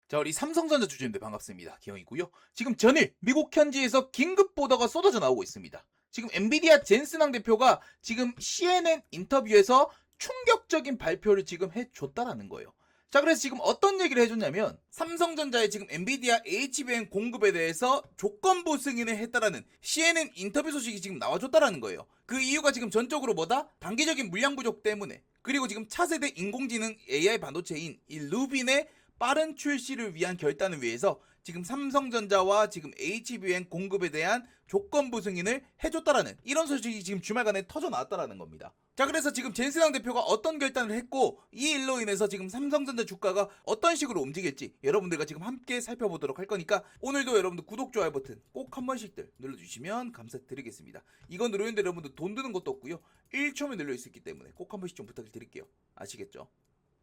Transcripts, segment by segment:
자, 우리 삼성전자 주주님들 반갑습니다. 기영이고요. 지금 전일 미국 현지에서 긴급 보도가 쏟아져 나오고 있습니다. 지금 엔비디아 젠슨왕 대표가 지금 CNN 인터뷰에서 충격적인 발표를 지금 해줬다라는 거예요. 자, 그래서 지금 어떤 얘기를 해줬냐면 삼성전자의 지금 엔비디아 HBM 공급에 대해서 조건부 승인을 했다라는 CNN 인터뷰 소식이 지금 나와줬다라는 거예요. 그 이유가 지금 전적으로 뭐다? 단기적인 물량 부족 때문에, 그리고 지금 차세대 인공지능 AI 반도체인 이 루빈의 빠른 출시를 위한 결단을 위해서 지금 삼성전자와 지금 HBM 공급에 대한 조건부 승인을 해줬다라는 이런 소식이 지금 주말간에 터져 나왔다라는 겁니다. 자, 그래서 지금 젠슨왕 대표가 어떤 결단을 했고 이 일로 인해서 지금 삼성전자 주가가 어떤 식으로 움직일지 여러분들과 지금 함께 살펴보도록 할 거니까 오늘도 여러분들 구독, 좋아요 버튼 꼭 한 번씩들 눌러주시면 감사드리겠습니다. 이거 누르는데 여러분들 돈 드는 것도 없고요, 1초면 눌릴 수 있기 때문에 꼭 한 번씩 좀 부탁을 드릴게요. 아시겠죠?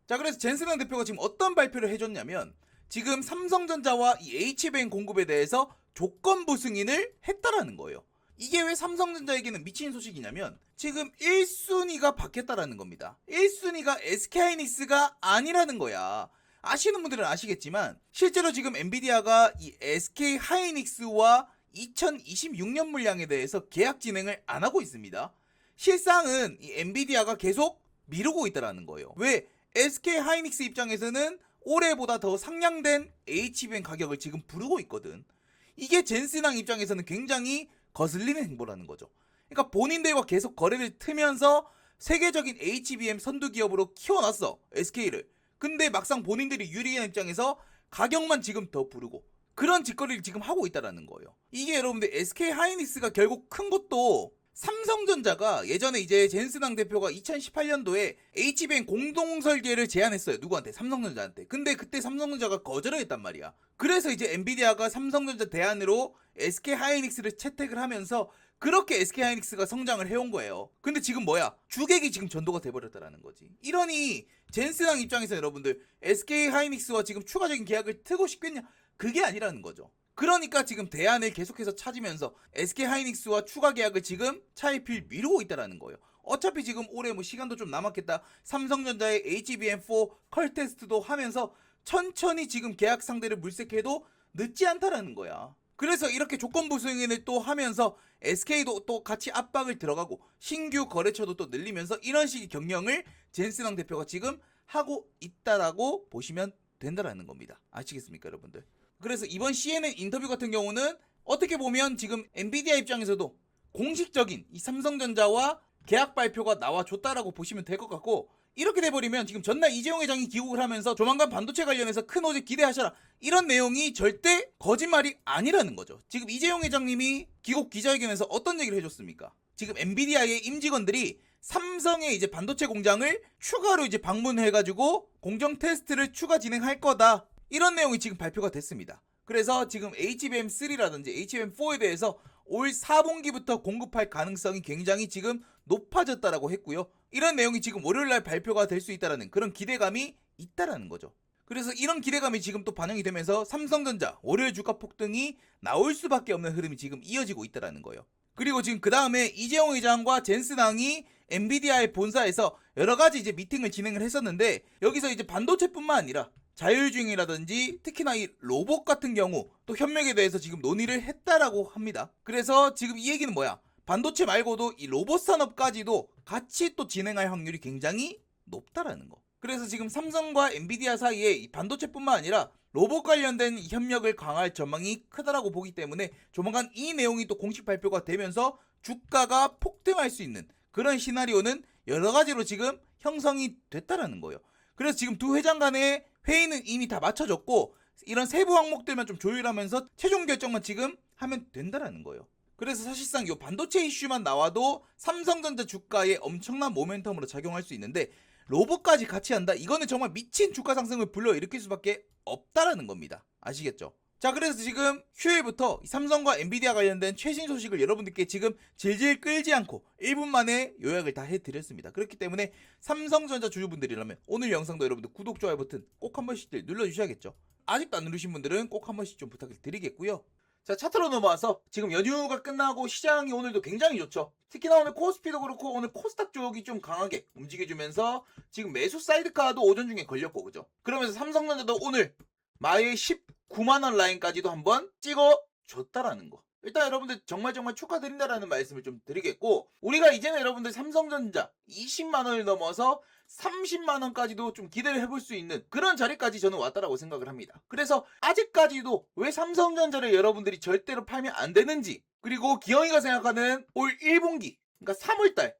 자, 그래서 젠슨왕 대표가 지금 어떤 발표를 해줬냐면 지금 삼성전자와 이 HBM 공급에 대해서 조건부 승인을 했다라는 거예요. 이게 왜 삼성전자에게는 미친 소식이냐면 지금 1순위가 바뀌었다라는 겁니다. 1순위가 SK하이닉스가 아니라는 거야. 아시는 분들은 아시겠지만 실제로 지금 엔비디아가 이 SK하이닉스와 2026년 물량에 대해서 계약 진행을 안 하고 있습니다. 실상은 이 엔비디아가 계속 미루고 있다라는 거예요. 왜? SK하이닉스 입장에서는 올해보다 더 상향된 HBM 가격을 지금 부르고 있거든. 이게 젠슨왕 입장에서는 굉장히 거슬리는 행보라는 거죠. 그러니까 본인들과 계속 거래를 트면서 세계적인 HBM 선두 기업으로 키워놨어, SK를. 근데 막상 본인들이 유리한 입장에서 가격만 지금 더 부르고 그런 짓거리를 지금 하고 있다라는 거예요. 이게 여러분들 SK하이닉스가 결국 큰 것도 삼성전자가 예전에 이제 젠슨왕 대표가 2018년도에 HBM 공동 설계를 제안했어요. 누구한테? 삼성전자한테. 근데 그때 삼성전자가 거절을 했단 말이야. 그래서 이제 엔비디아가 삼성전자 대안으로 SK하이닉스를 채택을 하면서 그렇게 SK하이닉스가 성장을 해온 거예요. 근데 지금 뭐야? 주객이 지금 전도가 돼버렸다라는 거지. 이러니 젠슨왕 입장에서 여러분들 SK하이닉스와 지금 추가적인 계약을 트고 싶겠냐? 그게 아니라는 거죠. 그러니까 지금 대안을 계속해서 찾으면서 SK하이닉스와 추가 계약을 지금 차일피일 미루고 있다라는 거예요. 어차피 지금 올해 뭐 시간도 좀 남았겠다. 삼성전자의 HBM4 컬 테스트도 하면서 천천히 지금 계약 상대를 물색해도 늦지 않다라는 거야. 그래서 이렇게 조건부 승인을 또 하면서 SK도 또 같이 압박을 들어가고 신규 거래처도 또 늘리면서 이런 식의 경영을 젠슨왕 대표가 지금 하고 있다라고 보시면 된다라는 겁니다. 아시겠습니까, 여러분들? 그래서 이번 CNN 인터뷰 같은 경우는 어떻게 보면 지금 엔비디아 입장에서도 공식적인 이 삼성전자와 계약 발표가 나와줬다라고 보시면 될 것 같고, 이렇게 돼버리면 지금 전날 이재용 회장이 귀국을 하면서 조만간 반도체 관련해서 큰 호재 기대하셔라, 이런 내용이 절대 거짓말이 아니라는 거죠. 지금 이재용 회장님이 귀국 기자회견에서 어떤 얘기를 해줬습니까? 지금 엔비디아의 임직원들이 삼성의 이제 반도체 공장을 추가로 이제 방문해가지고 공정 테스트를 추가 진행할 거다, 이런 내용이 지금 발표가 됐습니다. 그래서 지금 HBM3라든지 HBM4에 대해서 올 4분기부터 공급할 가능성이 굉장히 지금 높아졌다라고 했고요. 이런 내용이 지금 월요일날 발표가 될 수 있다라는 그런 기대감이 있다라는 거죠. 그래서 이런 기대감이 지금 또 반영이 되면서 삼성전자 월요일 주가 폭등이 나올 수밖에 없는 흐름이 지금 이어지고 있다라는 거예요. 그리고 지금 그 다음에 이재용 회장과 젠슨왕이 엔비디아의 본사에서 여러 가지 이제 미팅을 진행을 했었는데, 여기서 이제 반도체뿐만 아니라 자율주행이라든지 특히나 이 로봇 같은 경우 또 협력에 대해서 지금 논의를 했다라고 합니다. 그래서 지금 이 얘기는 뭐야? 반도체 말고도 이 로봇 산업까지도 같이 또 진행할 확률이 굉장히 높다라는 거. 그래서 지금 삼성과 엔비디아 사이에 이 반도체뿐만 아니라 로봇 관련된 협력을 강화할 전망이 크다라고 보기 때문에 조만간 이 내용이 또 공식 발표가 되면서 주가가 폭등할 수 있는 그런 시나리오는 여러 가지로 지금 형성이 됐다라는 거예요. 그래서 지금 두 회장 간의 회의는 이미 다 마쳐졌고 이런 세부 항목들만 좀 조율하면서 최종 결정만 지금 하면 된다라는 거예요. 그래서 사실상 이 반도체 이슈만 나와도 삼성전자 주가에 엄청난 모멘텀으로 작용할 수 있는데, 로봇까지 같이 한다? 이거는 정말 미친 주가 상승을 불러일으킬 수밖에 없다라는 겁니다. 아시겠죠? 자, 그래서 지금 휴일부터 삼성과 엔비디아 관련된 최신 소식을 여러분들께 지금 질질 끌지 않고 1분 만에 요약을 다 해드렸습니다. 그렇기 때문에 삼성전자 주주분들이라면 오늘 영상도 여러분들 구독, 좋아요 버튼 꼭 한 번씩 눌러주셔야겠죠. 아직도 안 누르신 분들은 꼭 한 번씩 좀 부탁을 드리겠고요. 자, 차트로 넘어와서 지금 연휴가 끝나고 시장이 오늘도 굉장히 좋죠. 특히나 오늘 코스피도 그렇고 오늘 코스닥 쪽이 좀 강하게 움직여주면서 지금 매수 사이드카도 오전 중에 걸렸고, 그죠? 그러면서 삼성전자도 오늘 마의 19만원 라인까지도 한번 찍어줬다라는 거. 일단 여러분들 정말 축하드린다라는 말씀을 좀 드리겠고, 우리가 이제는 여러분들 삼성전자 20만원을 넘어서 30만원까지도 좀 기대를 해볼 수 있는 그런 자리까지 저는 왔다라고 생각을 합니다. 그래서 아직까지도 왜 삼성전자를 여러분들이 절대로 팔면 안 되는지, 그리고 기영이가 생각하는 올 1분기, 그러니까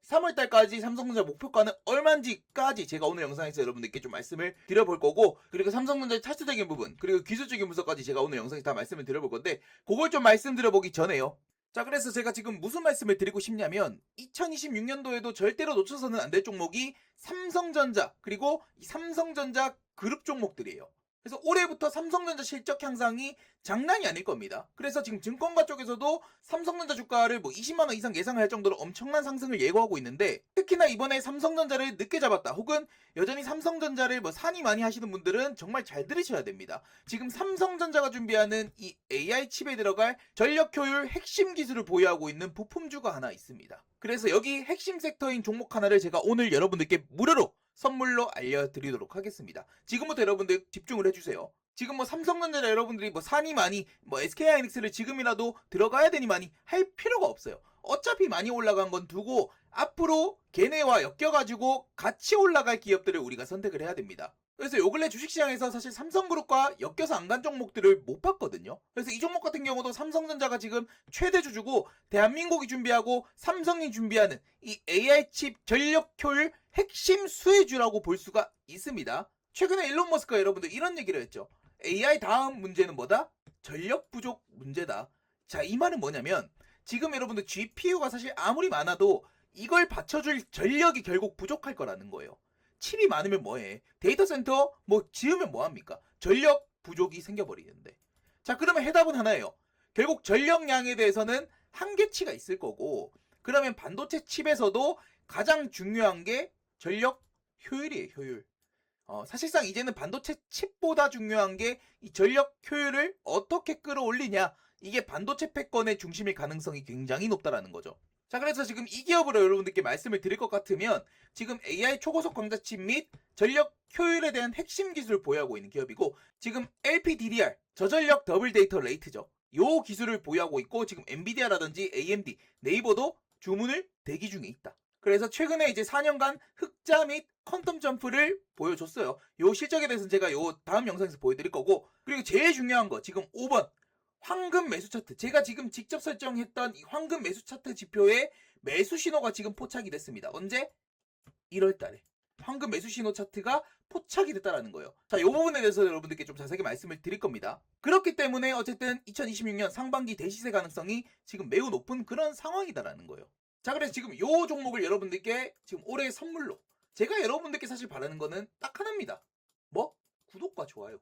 3월달까지 삼성전자 목표가는 얼마인지까지 제가 오늘 영상에서 여러분들께 좀 말씀을 드려볼 거고, 그리고 삼성전자의 차트적인 부분, 그리고 기술적인 분석까지 제가 오늘 영상에서 다 말씀을 드려볼 건데, 그걸 좀 말씀드려보기 전에요. 자, 그래서 제가 지금 무슨 말씀을 드리고 싶냐면, 2026년도에도 절대로 놓쳐서는 안 될 종목이 삼성전자, 그리고 이 삼성전자 그룹 종목들이에요. 그래서 올해부터 삼성전자 실적 향상이 장난이 아닐 겁니다. 그래서 지금 증권가 쪽에서도 삼성전자 주가를 뭐 20만원 이상 예상할 정도로 엄청난 상승을 예고하고 있는데, 특히나 이번에 삼성전자를 늦게 잡았다, 혹은 여전히 삼성전자를 뭐 산이 많이 하시는 분들은 정말 잘 들으셔야 됩니다. 지금 삼성전자가 준비하는 이 AI 칩에 들어갈 전력 효율 핵심 기술을 보유하고 있는 부품주가 하나 있습니다. 그래서 여기 핵심 섹터인 종목 하나를 제가 오늘 여러분들께 무료로 선물로 알려드리도록 하겠습니다. 지금부터 여러분들 집중을 해주세요. 지금 뭐 삼성전자 여러분들이 뭐 산이 많이, 뭐 SK하이닉스를 지금이라도 들어가야 되니 많이 할 필요가 없어요. 어차피 많이 올라간 건 두고 앞으로 걔네와 엮여가지고 같이 올라갈 기업들을 우리가 선택을 해야 됩니다. 그래서 요 근래 주식시장에서 사실 삼성그룹과 엮여서 안 간 종목들을 못 봤거든요. 그래서 이 종목 같은 경우도 삼성전자가 지금 최대 주주고, 대한민국이 준비하고 삼성이 준비하는 이 AI 칩 전력 효율 핵심 수혜주라고 볼 수가 있습니다. 최근에 일론 머스크가 여러분들 이런 얘기를 했죠. AI 다음 문제는 뭐다? 전력 부족 문제다. 자, 이 말은 뭐냐면, 지금 여러분들 GPU가 사실 아무리 많아도 이걸 받쳐줄 전력이 결국 부족할 거라는 거예요. 칩이 많으면 뭐해? 데이터 센터 뭐 지으면 뭐합니까? 전력 부족이 생겨버리는데. 자, 그러면 해답은 하나예요. 결국 전력량에 대해서는 한계치가 있을 거고, 그러면 반도체 칩에서도 가장 중요한 게 전력 효율이에요, 효율. 사실상 이제는 반도체 칩보다 중요한 게 이 전력 효율을 어떻게 끌어올리냐, 이게 반도체 패권의 중심일 가능성이 굉장히 높다라는 거죠. 자, 그래서 지금 이 기업으로 여러분들께 말씀을 드릴 것 같으면, 지금 AI 초고속 광자칩 및 전력 효율에 대한 핵심 기술을 보유하고 있는 기업이고, 지금 LPDDR 저전력 더블 데이터 레이트죠, 요 기술을 보유하고 있고, 지금 엔비디아라든지 AMD, 네이버도 주문을 대기 중에 있다. 그래서 최근에 이제 4년간 흑자 및 퀀텀 점프를 보여줬어요. 요 실적에 대해서는 제가 요 다음 영상에서 보여드릴 거고, 그리고 제일 중요한 거 지금 5번 황금 매수 차트, 제가 지금 직접 설정했던 이 황금 매수 차트 지표에 매수 신호가 지금 포착이 됐습니다. 언제? 1월 달에 황금 매수 신호 차트가 포착이 됐다라는 거예요. 자, 이 부분에 대해서 여러분들께 좀 자세하게 말씀을 드릴 겁니다. 그렇기 때문에 어쨌든 2026년 상반기 대시세 가능성이 지금 매우 높은 그런 상황이다라는 거예요. 자, 그래서 지금 요 종목을 여러분들께 지금 올해 선물로, 제가 여러분들께 사실 바라는 거는 딱 하나입니다. 뭐? 구독과 좋아요.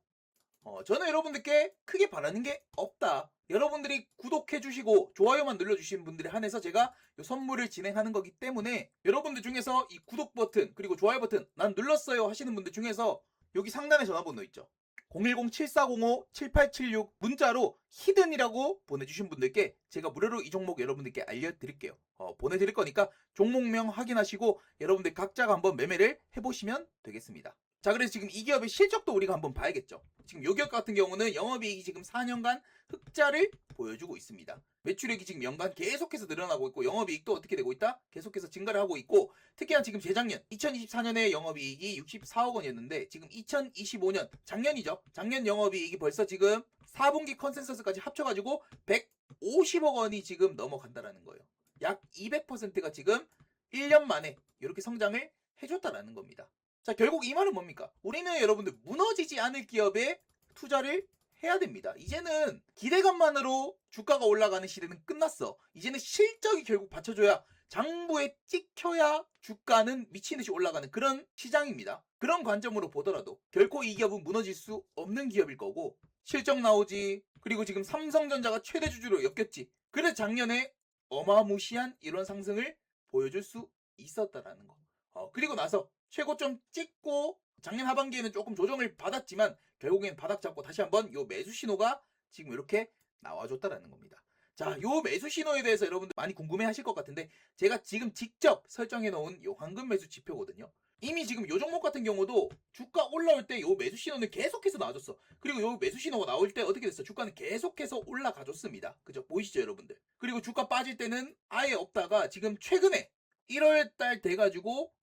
저는 여러분들께 크게 바라는 게 없다. 여러분들이 구독해주시고 좋아요만 눌러주신 분들에 한해서 제가 이 선물을 진행하는 거기 때문에, 여러분들 중에서 이 구독 버튼 그리고 좋아요 버튼 난 눌렀어요 하시는 분들 중에서 여기 상단에 전화번호 있죠, 010-7405-7876 문자로 히든이라고 보내주신 분들께 제가 무료로 이 종목 여러분들께 알려드릴게요. 보내드릴 거니까 종목명 확인하시고 여러분들 각자가 한번 매매를 해보시면 되겠습니다. 자, 그래서 지금 이 기업의 실적도 우리가 한번 봐야겠죠. 지금 이 기업 같은 경우는 영업이익이 지금 4년간 흑자를 보여주고 있습니다. 매출액이 지금 연간 계속해서 늘어나고 있고, 영업이익도 어떻게 되고 있다? 계속해서 증가를 하고 있고, 특히나 지금 재작년 2024년에 영업이익이 64억 원이었는데 지금 2025년 작년이죠. 작년 영업이익이 벌써 지금 4분기 컨센서스까지 합쳐가지고 150억 원이 지금 넘어간다라는 거예요. 약 200%가 지금 1년 만에 이렇게 성장을 해줬다라는 겁니다. 자, 결국 이 말은 뭡니까? 우리는 여러분들 무너지지 않을 기업에 투자를 해야 됩니다. 이제는 기대감만으로 주가가 올라가는 시대는 끝났어. 이제는 실적이 결국 받쳐줘야, 장부에 찍혀야 주가는 미친듯이 올라가는 그런 시장입니다. 그런 관점으로 보더라도 결코 이 기업은 무너질 수 없는 기업일 거고, 실적 나오지, 그리고 지금 삼성전자가 최대 주주로 엮였지, 그래서 작년에 어마무시한 이런 상승을 보여줄 수 있었다라는 거. 그리고 나서 최고점 찍고 작년 하반기에는 조금 조정을 받았지만 결국엔 바닥 잡고 다시 한번 요 매수 신호가 지금 이렇게 나와줬다라는 겁니다. 자, 요 매수 신호에 대해서 여러분들 많이 궁금해 하실 것 같은데, 제가 지금 직접 설정해 놓은 요 황금 매수 지표거든요. 이미 지금 요 종목 같은 경우도 주가 올라올 때 요 매수 신호는 계속해서 나와줬어. 그리고 요 매수 신호가 나올 때 어떻게 됐어? 주가는 계속해서 올라가줬습니다. 그죠? 보이시죠, 여러분들? 그리고 주가 빠질 때는 아예 없다가 지금 최근에 1월달 돼가지고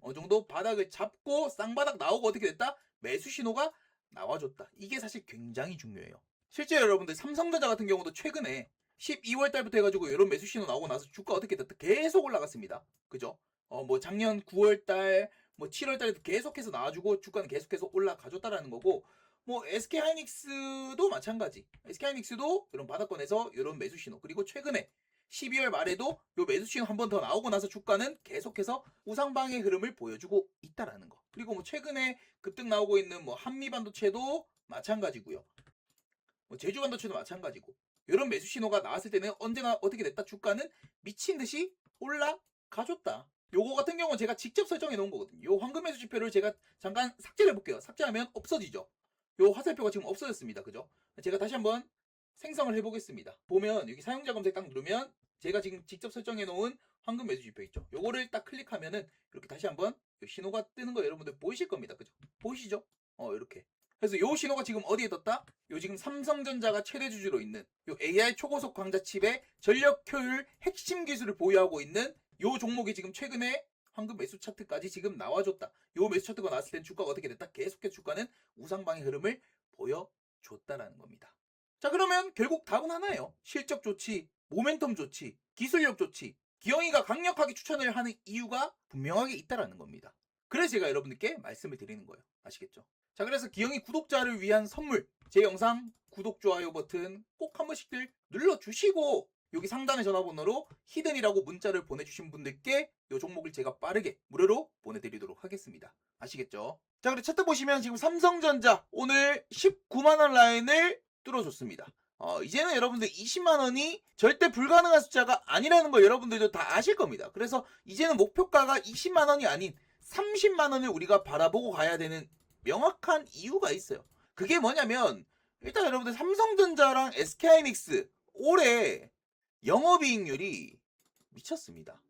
어느 정도 바닥을 잡고 쌍바닥 나오고 어떻게 됐다? 매수 신호가 나와줬다. 이게 사실 굉장히 중요해요. 실제 여러분들 삼성전자 같은 경우도 최근에 12월 달부터 해가지고 이런 매수 신호 나오고 나서 주가 어떻게 됐다? 계속 올라갔습니다. 그죠? 뭐 작년 9월 달, 뭐 7월 달에도 계속해서 나와주고 주가는 계속해서 올라가줬다라는 거고, 뭐 SK하이닉스도 마찬가지. SK하이닉스도 이런 바닥권에서 이런 매수 신호, 그리고 최근에 12월 말에도 요 매수 신호 한 번 더 나오고 나서 주가는 계속해서 우상방의 흐름을 보여주고 있다라는 거. 그리고 뭐 최근에 급등 나오고 있는 뭐 한미반도체도 마찬가지고요. 뭐 제주반도체도 마찬가지고. 이런 매수 신호가 나왔을 때는 언제나 어떻게 됐다? 주가는 미친 듯이 올라가줬다. 요거 같은 경우는 제가 직접 설정해 놓은 거거든요. 요 황금 매수 지표를 제가 잠깐 삭제를 해볼게요. 삭제하면 없어지죠. 요 화살표가 지금 없어졌습니다. 그죠? 제가 다시 한번 생성을 해보겠습니다. 보면 여기 사용자 검색 딱 누르면 제가 지금 직접 설정해 놓은 황금 매수 지표 있죠. 요거를 딱 클릭하면은 이렇게 다시 한번 신호가 뜨는 거 여러분들 보이실 겁니다. 그죠? 보이시죠? 이렇게. 그래서 요 신호가 지금 어디에 떴다? 요 지금 삼성전자가 최대 주주로 있는 요 AI 초고속 광자 칩의 전력 효율 핵심 기술을 보유하고 있는 요 종목이 지금 최근에 황금 매수 차트까지 지금 나와줬다. 요 매수 차트가 나왔을 땐 주가가 어떻게 됐다? 계속해서 주가는 우상방의 흐름을 보여줬다라는 겁니다. 자, 그러면 결국 답은 하나예요. 실적 좋지, 모멘텀 좋지, 기술력 좋지. 기영이가 강력하게 추천을 하는 이유가 분명하게 있다라는 겁니다. 그래서 제가 여러분들께 말씀을 드리는 거예요. 아시겠죠? 자, 그래서 기영이 구독자를 위한 선물, 제 영상 구독, 좋아요 버튼 꼭 한 번씩들 눌러주시고 여기 상단의 전화번호로 히든이라고 문자를 보내주신 분들께 이 종목을 제가 빠르게 무료로 보내드리도록 하겠습니다. 아시겠죠? 자, 그리고 차트 보시면 지금 삼성전자 오늘 19만원 라인을 뚫어줬습니다. 이제는 여러분들 20만원이 절대 불가능한 숫자가 아니라는 거 여러분들도 다 아실 겁니다. 그래서 이제는 목표가가 20만원이 아닌 30만원을 우리가 바라보고 가야 되는 명확한 이유가 있어요. 그게 뭐냐면 일단 여러분들 삼성전자랑 SK하이닉스 올해 영업이익률이 미쳤습니다.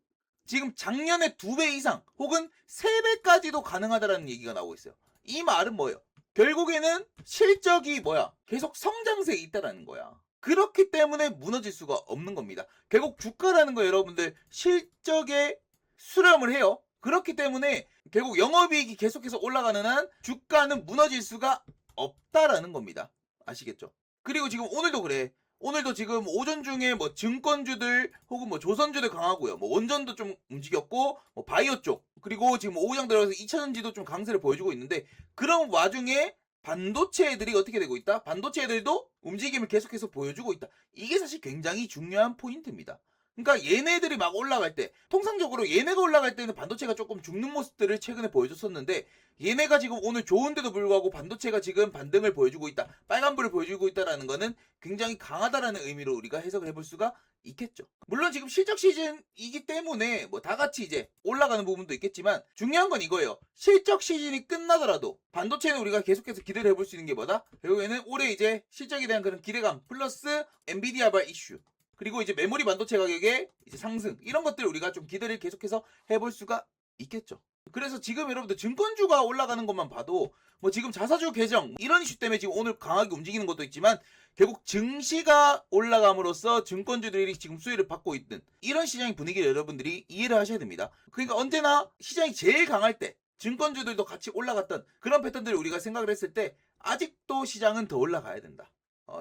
지금 작년에 2배 이상 혹은 3배까지도 가능하다라는 얘기가 나오고 있어요. 이 말은 뭐예요? 결국에는 실적이 계속 성장세에 있다라는 거야. 그렇기 때문에 무너질 수가 없는 겁니다. 결국 주가라는 거 여러분들 실적에 수렴을 해요. 그렇기 때문에 결국 영업이익이 계속해서 올라가는 한 주가는 무너질 수가 없다라는 겁니다. 아시겠죠? 그리고 지금 오늘도 그래. 오늘도 지금 오전 중에 뭐 증권주들 혹은 뭐 조선주들 강하고요. 뭐 원전도 좀 움직였고 뭐 바이오 쪽 그리고 지금 오후장 들어가서 2차전지도 좀 강세를 보여주고 있는데 그런 와중에 반도체 애들이 어떻게 되고 있다? 반도체 애들도 움직임을 계속해서 보여주고 있다. 이게 사실 굉장히 중요한 포인트입니다. 그러니까 얘네들이 막 올라갈 때 통상적으로 얘네가 올라갈 때는 반도체가 조금 죽는 모습들을 최근에 보여줬었는데 얘네가 지금 오늘 좋은데도 불구하고 반도체가 지금 반등을 보여주고 있다. 빨간불을 보여주고 있다라는 거는 굉장히 강하다라는 의미로 우리가 해석을 해볼 수가 있겠죠. 물론 지금 실적 시즌이기 때문에 뭐 다 같이 이제 올라가는 부분도 있겠지만 중요한 건 이거예요. 실적 시즌이 끝나더라도 반도체는 우리가 계속해서 기대를 해볼 수 있는 게 뭐다? 결국에는 올해 이제 실적에 대한 그런 기대감 플러스 엔비디아발 이슈 그리고 이제 메모리 반도체 가격의 이제 상승 이런 것들을 우리가 좀 기대를 계속해서 해볼 수가 있겠죠. 그래서 지금 여러분들 증권주가 올라가는 것만 봐도 뭐 지금 자사주 개정 이런 이슈 때문에 지금 오늘 강하게 움직이는 것도 있지만 결국 증시가 올라감으로써 증권주들이 지금 수혜를 받고 있는 이런 시장의 분위기를 여러분들이 이해를 하셔야 됩니다. 그러니까 언제나 시장이 제일 강할 때 증권주들도 같이 올라갔던 그런 패턴들을 우리가 생각을 했을 때 아직도 시장은 더 올라가야 된다.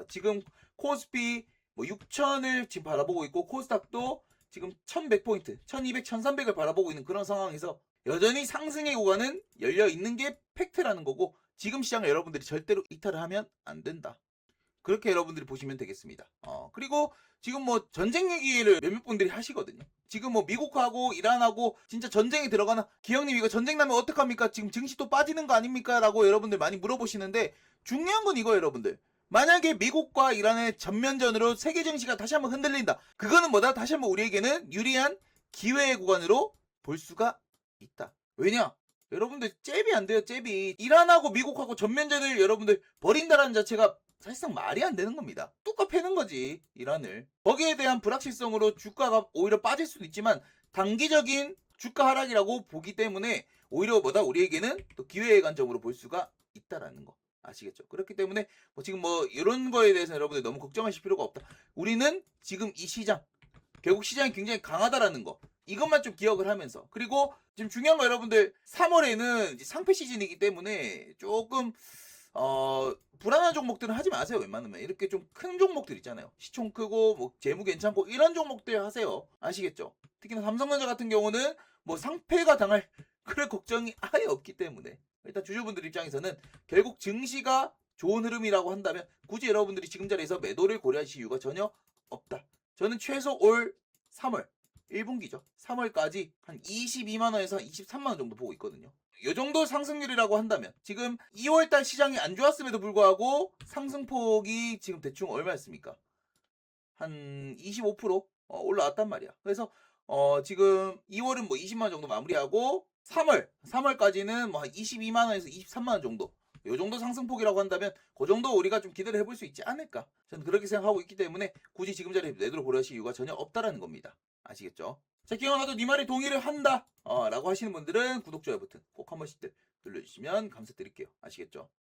지금 코스피 뭐 6천을 지금 바라보고 있고 코스닥도 지금 1100포인트, 1200, 1300을 바라보고 있는 그런 상황에서 여전히 상승의 구간은 열려 있는 게 팩트라는 거고 지금 시장을 여러분들이 절대로 이탈을 하면 안 된다. 그렇게 여러분들이 보시면 되겠습니다. 그리고 지금 뭐 전쟁 얘기를 몇몇 분들이 하시거든요. 지금 뭐 미국하고 이란하고 진짜 전쟁이 들어가나 기영님 이거 전쟁 나면 어떡합니까? 지금 증시 또 빠지는 거 아닙니까? 라고 여러분들 많이 물어보시는데 중요한 건 이거예요 여러분들. 만약에 미국과 이란의 전면전으로 세계 증시가 다시 한번 흔들린다. 그거는 뭐다? 다시 한번 우리에게는 유리한 기회의 구간으로 볼 수가 있다. 왜냐? 여러분들 잽이 안 돼요 잽이. 이란하고 미국하고 전면전을 여러분들 벌인다라는 자체가 사실상 말이 안 되는 겁니다. 뚜까 패는 거지 이란을. 거기에 대한 불확실성으로 주가가 오히려 빠질 수도 있지만 단기적인 주가 하락이라고 보기 때문에 오히려 뭐다 우리에게는 또 기회의 관점으로 볼 수가 있다라는 거 아시겠죠? 그렇기 때문에 뭐 지금 뭐 이런 거에 대해서 여러분들 너무 걱정하실 필요가 없다. 우리는 지금 이 시장 결국 시장이 굉장히 강하다라는 거 이것만 좀 기억을 하면서 그리고 지금 중요한 거 여러분들 3월에는 이제 상패 시즌이기 때문에 조금 불안한 종목들은 하지 마세요. 웬만하면 이렇게 좀 큰 종목들 있잖아요. 시총 크고 뭐 재무 괜찮고 이런 종목들 하세요. 아시겠죠? 특히나 삼성전자 같은 경우는 뭐 상패가 당할 그럴 걱정이 아예 없기 때문에 일단 주주분들 입장에서는 결국 증시가 좋은 흐름이라고 한다면 굳이 여러분들이 지금 자리에서 매도를 고려하실 이유가 전혀 없다. 저는 최소 올 3월 1분기죠. 3월까지 한 22만 원에서 23만 원 정도 보고 있거든요. 이 정도 상승률이라고 한다면 지금 2월달 시장이 안 좋았음에도 불구하고 상승폭이 지금 대충 얼마였습니까? 한 25% 올라왔단 말이야. 그래서 지금 2월은 뭐 20만 원 정도 마무리하고 3월까지는 뭐 한 22만 원에서 23만 원 정도. 요 정도 상승폭이라고 한다면 그 정도 우리가 좀 기대를 해볼 수 있지 않을까? 저는 그렇게 생각하고 있기 때문에 굳이 지금 자리에 내도록 고려하실 이유가 전혀 없다라는 겁니다. 아시겠죠? 자, 기왕 나도 네 말에 동의를 한다 라고 하시는 분들은 구독, 좋아요 버튼 꼭 한 번씩 눌러주시면 감사드릴게요. 아시겠죠?